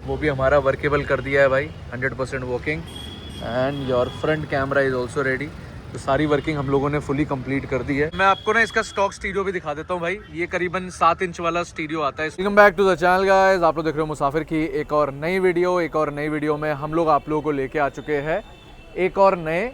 वो भी हमारा वर्केबल कर दिया है भाई, 100% working. And your front camera is also ready. तो सारी वर्किंग हम लोगों ने फुली कंप्लीट कर दी है। मैं आपको ना इसका स्टॉक स्टीरियो भी दिखा देता हूँ भाई। ये करीबन 7 इंच वाला स्टीरियो आता है। Welcome back to the channel guys, आप लोग देख रहे हो मुसाफिर की एक और नई वीडियो में हम लोग आप लोगों को लेके आ चुके हैं एक और नए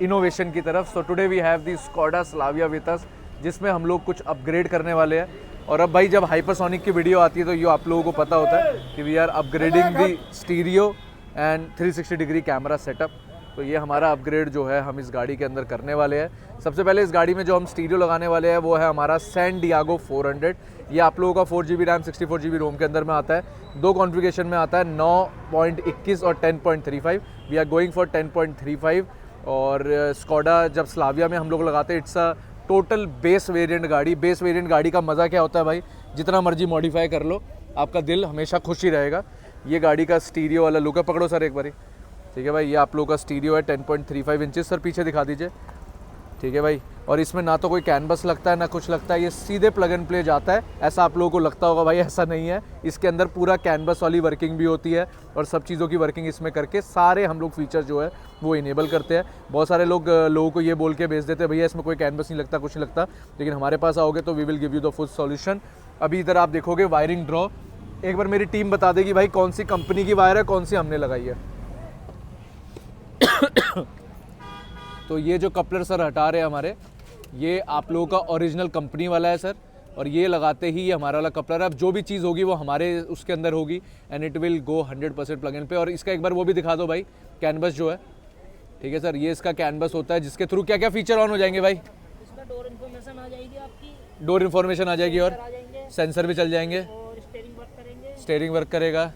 इनोवेशन की तरफ। So today we have the Skoda Slavia with us, जिसमें हम लोग कुछ अपग्रेड करने वाले हैं। और अब भाई जब हाइपरसोनिक की वीडियो आती है तो ये आप लोगों को पता होता है कि we are upgrading the stereo and 360 degree camera setup. तो ये हमारा अपग्रेड जो है हम इस गाड़ी के अंदर करने वाले हैं। सबसे पहले इस गाड़ी में जो हम स्टीरियो लगाने वाले हैं वो है हमारा सैन डियागो 400। ये आप लोगों का 4GB रैम 64GB रोम के अंदर में आता है। दो कॉन्फ़िगरेशन में आता है, 9.21 और 10.35। We are going for 10.35। और स्कोडा जब स्लाविया में हम लोग लगाते हैं, it's a total base variant गाड़ी। बेस वेरिएंट गाड़ी का मज़ा क्या होता है भाई, जितना मर्जी मॉडिफाई कर लो आपका दिल हमेशा खुश ही रहेगा। ये गाड़ी का स्टीरियो वाला लुक है। पकड़ो सर एक बारी, ठीक है भाई। ये आप लोगों का स्टीरियो है 10.35 इंचेस। सर पीछे दिखा दीजिए, ठीक है भाई। और इसमें ना तो कोई कैनवस लगता है ना कुछ लगता है, ये सीधे प्लग एंड प्ले जाता है। ऐसा आप लोगों को लगता होगा भाई, ऐसा नहीं है। इसके अंदर पूरा कैनवस वाली वर्किंग भी होती है और सब चीज़ों की वर्किंग इसमें करके सारे हम लोग फीचर जो है वो इनेबल करते हैं। बहुत सारे लोगों को ये बोल के भेज देते हैं भैया इसमें कोई कैनवस नहीं लगता, कुछ नहीं लगता, लेकिन हमारे पास आओगे तो we will give you the full solution. अभी इधर आप देखोगे वायरिंग ड्रॉ, एक बार मेरी टीम बता देगी भाई कौन सी कंपनी की वायर है, कौन सी हमने लगाई है। तो ये जो कपलर सर हटा रहे हैं हमारे, ये आप लोगों का ओरिजिनल कंपनी वाला है सर। और ये लगाते ही ये हमारा वाला कपलर है। अब जो भी चीज़ होगी वो हमारे उसके अंदर होगी and it will go 100% plug in पे। और इसका एक बार वो भी दिखा दो भाई, कैनवस जो है, ठीक है सर। ये इसका कैनवस होता है जिसके थ्रू क्या क्या फीचर ऑन हो जाएंगे भाई। इसमें डोर इन्फॉर्मेशन आ जाएगी आपकी, डोर इन्फॉर्मेशन आ जाएगी और जाएंगे, सेंसर भी चल जाएंगे, और स्टेयरिंग वर्क करेगा,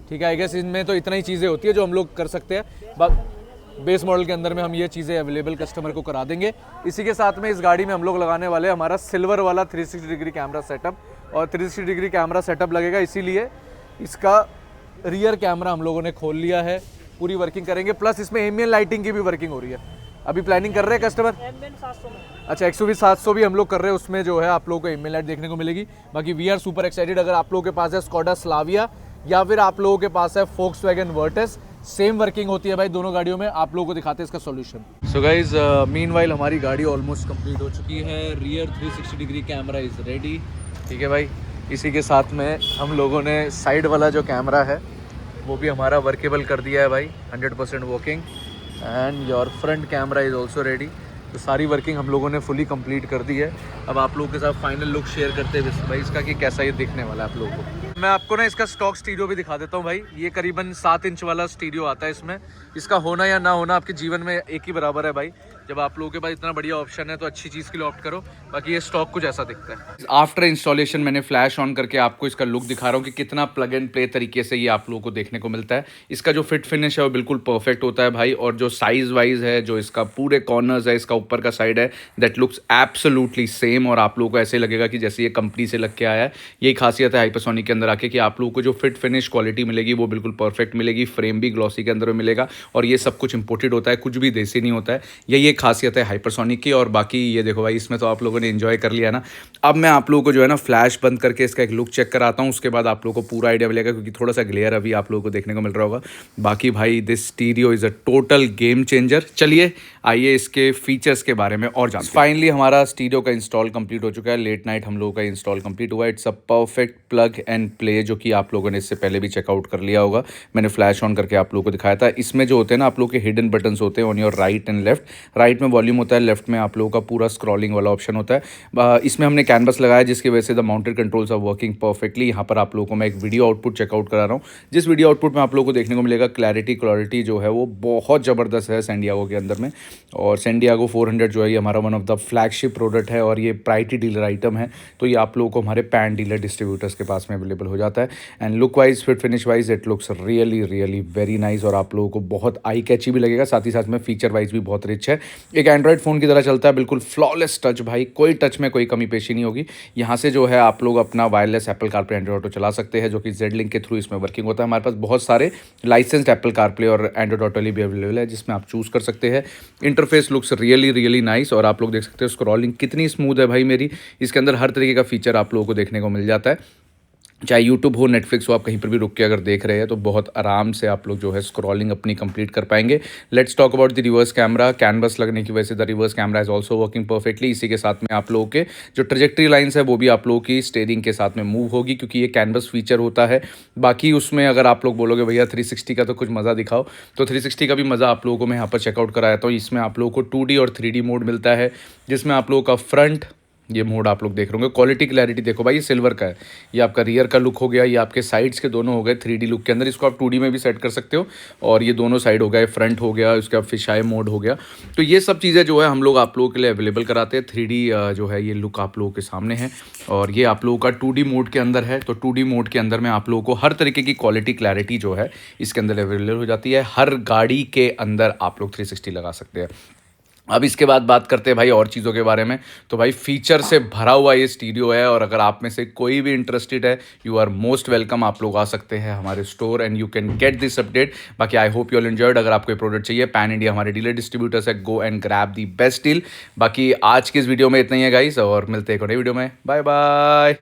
ठीक है। आई गेस इनमें तो इतना ही चीज़ें होती है जो हम लोग कर सकते हैं। बेस मॉडल के अंदर में हम ये चीज़ें अवेलेबल कस्टमर को करा देंगे। इसी के साथ में इस गाड़ी में हम लोग लगाने वाले हैं हमारा सिल्वर वाला 360 डिग्री कैमरा सेटअप। और 360 डिग्री कैमरा सेटअप लगेगा, इसीलिए इसका रियर कैमरा हम लोगों ने खोल लिया है। पूरी वर्किंग करेंगे, प्लस इसमें एम्बिएंट लाइटिंग की भी वर्किंग हो रही है। अभी प्लानिंग कर रहे हैं कस्टमर। एम्बिएंट 700 में, अच्छा, XUV 700 भी हम लोग कर रहे हैं, उसमें जो है आप लोगों को एम्बिएंट लाइट देखने को मिलेगी। बाकी वी आर सुपर एक्साइटेड। अगर आप लोगों के पास है स्कोडा स्लाविया या फिर आप लोगों के पास है फोक्सवैगन वर्टिस, सेम वर्किंग होती है भाई दोनों गाड़ियों में। आप लोगों को दिखाते हैं इसका सॉल्यूशन। सो गाइज, मीनवाइल हमारी गाड़ी ऑलमोस्ट कंप्लीट हो चुकी है। Rear 360 degree camera is ready, ठीक है भाई। इसी के साथ में हम लोगों ने साइड वाला जो कैमरा है वो भी हमारा वर्केबल कर दिया है भाई, 100% working. And your front camera is also ready. तो सारी वर्किंग हम लोगों ने फुली कंप्लीट कर दी है। अब आप लोगों के साथ फाइनल लुक शेयर करते हुए भाई इसका कि कैसा ये दिखने वाला है आप लोगों को। मैं आपको ना इसका स्टॉक स्टीरियो भी दिखा देता हूँ भाई। ये करीबन 7 इंच वाला स्टीरियो आता है। इसमें इसका होना या ना होना आपके जीवन में एक ही बराबर है भाई। जब आप लोगों के पास इतना बढ़िया ऑप्शन है तो अच्छी चीज़ के लिए ऑप्ट करो। बाकी ये स्टॉक कुछ ऐसा दिखता है। आफ्टर इंस्टॉलेशन मैंने फ्लैश ऑन करके आपको इसका लुक दिखा रहा हूँ कि कितना प्लग एंड प्ले तरीके से ये आप लोगों को देखने को मिलता है। इसका जो फिट फिनिश है वो बिल्कुल परफेक्ट होता है भाई। और जो साइज वाइज है, जो इसका पूरे कॉर्नर्स है, इसका ऊपर का साइड है, दैट लुक्स एब्सोल्युटली सेम। और आप लोगों को ऐसे लगेगा कि जैसे ये कंपनी से लग के आया है। यही खासियत है हाइपरसोनिक के अंदर आके कि आप लोगों को जो फिट फिनिश क्वालिटी मिलेगी वो बिल्कुल परफेक्ट मिलेगी। फ्रेम भी ग्लॉसी के अंदर में मिलेगा और ये सब कुछ इंपोर्टेड होता है, कुछ भी देसी नहीं होता है। यही एक खासियत है हाइपरसोनिक की। और बाकी ये देखो भाई, इसमें तो आप लोगों ने एंजॉय कर लिया ना। अब मैं आप लोगों को जो है ना फ्लैश बंद करके इसका एक लुक चेक कराता हूँ, उसके बाद आप लोगों को पूरा आइडिया मिलेगा, क्योंकि थोड़ा सा ग्लेयर अभी आप लोगों को देखने को मिल रहा होगा। बाकी भाई this stereo is a total game changer. चलिए आइए इसके फीचर्स के बारे में और जानते हैं। फाइनली हमारा स्टीरियो का इंस्टॉल कंप्लीट हो चुका है। लेट नाइट हम लोगों का इंस्टॉल कंप्लीट हुआ है। It's a perfect plug and play, जो कि आप लोगों ने इससे पहले भी चेकआउट कर लिया होगा। मैंने फ्लैश ऑन करके आप लोगों को दिखाया था। इसमें जो होते हैं ना आप लोगों के हिडन बटन्स होते हैं on your right and left. Right में वॉल्यूम होता है, लेफ्ट में आप लोगों का पूरा स्क्रॉलिंग वाला ऑप्शन होता है। इसमें हमने कैनवस लगाया जिसकी वजह से the mounted controls are working perfectly. यहाँ पर आप लोगों को मैं एक वीडियो आउटपुट चेकआउट करा रहा हूँ, जिस वीडियो आउटपुट में आप लोगों को देखने को मिलेगा क्लैरिटी जो है वो बहुत ज़बरदस्त है सैन डियागो के अंदर में। और सैन डियागो 400 जो है ये हमारा one of the flagship product है और ये प्रायोरिटी डीलर आइटम है। तो ये आप लोगों को हमारे पैन डीलर डिस्ट्रीब्यूटर्स के पास में अवेलेबल हो जाता है। And look wise, fit finish wise it looks really very nice और आप लोगों को बहुत आई कैची भी लगेगा। साथ ही साथ में फीचर वाइज भी बहुत रिच है। एक एंड्रॉइड फ़ोन की तरह चलता है, बिल्कुल फ्लॉलेस टच भाई, कोई टच में कोई कमी पेशी नहीं होगी। यहाँ से जो है आप लोग अपना wireless Apple CarPlay Android auto चला सकते हैं, जो कि जेड लिंक के थ्रू इसमें वर्किंग होता है। हमारे पास बहुत सारे लाइसेंस्ड एप्पल कारप्ले और एंड्रॉइड ऑटो भी अवेलेबल है, जिसमें आप चूज़ कर सकते हैं। इंटरफेस लुक्स रियली नाइस और आप लोग देख सकते हो स्क्रॉलिंग कितनी स्मूथ है भाई मेरी। इसके अंदर हर तरीके का फीचर आप लोगों को देखने को मिल जाता है। चाहे यूट्यूब हो, नेटफ्लिक्स हो, आप कहीं पर भी रुक के अगर देख रहे हैं तो बहुत आराम से आप लोग जो है स्क्रॉलिंग अपनी कंप्लीट कर पाएंगे। Let's talk about the reverse camera. Canvas लगने की वजह से the reverse camera is also working perfectly. इसी के साथ में आप लोगों के जो ट्रजेक्टरी लाइन्स है वो भी आप लोगों की स्टेयरिंग के साथ में मूव होगी, क्योंकि ये कैनवस फीचर होता है। बाकी उसमें अगर आप लोग बोलोगे भैया 360 का तो कुछ मज़ा दिखाओ, तो 360 का भी मज़ा आप लोगों को मैं यहाँ पर चेकआउट कराया था। इसमें आप लोगों को 2D और 3D मोड मिलता है, जिसमें आप लोगों का फ्रंट ये मोड आप लोग देख रहे होंगे। क्वालिटी क्लैरिटी देखो भाई, ये सिल्वर का है। ये आपका रियर का लुक हो गया, ये आपके साइड्स के दोनों हो गए 3D लुक के अंदर। इसको आप 2D में भी सेट कर सकते हो, और ये दोनों साइड हो गए, फ्रंट हो गया, उसके बाद फिशाई मोड हो गया। तो ये सब चीज़ें जो है हम लोग आप लोगों के लिए अवेलेबल कराते हैं। 3D जो है ये लुक आप लोगों के सामने है, और ये आप लोगों का 2D मोड के अंदर है। तो 2D मोड के अंदर में आप लोगों को हर तरीके की क्वालिटी क्लैरिटी जो है इसके अंदर अवेलेबल हो जाती है। हर गाड़ी के अंदर आप लोग 360 लगा सकते हैं। अब इसके बाद बात करते हैं भाई और चीज़ों के बारे में। तो भाई फीचर से भरा हुआ ये स्टीरियो है, और अगर आप में से कोई भी इंटरेस्टेड है, यू आर मोस्ट वेलकम। आप लोग आ सकते हैं हमारे store and you can get this update. बाकी I hope you all enjoyed. अगर आपको प्रोडक्ट चाहिए, पैन इंडिया हमारे डीलर डिस्ट्रीब्यूटर्स है, go and grab the best deal. बाकी आज की इस वीडियो में इतना ही है गाइस, और मिलते हैं एक और नई वीडियो में। Bye bye.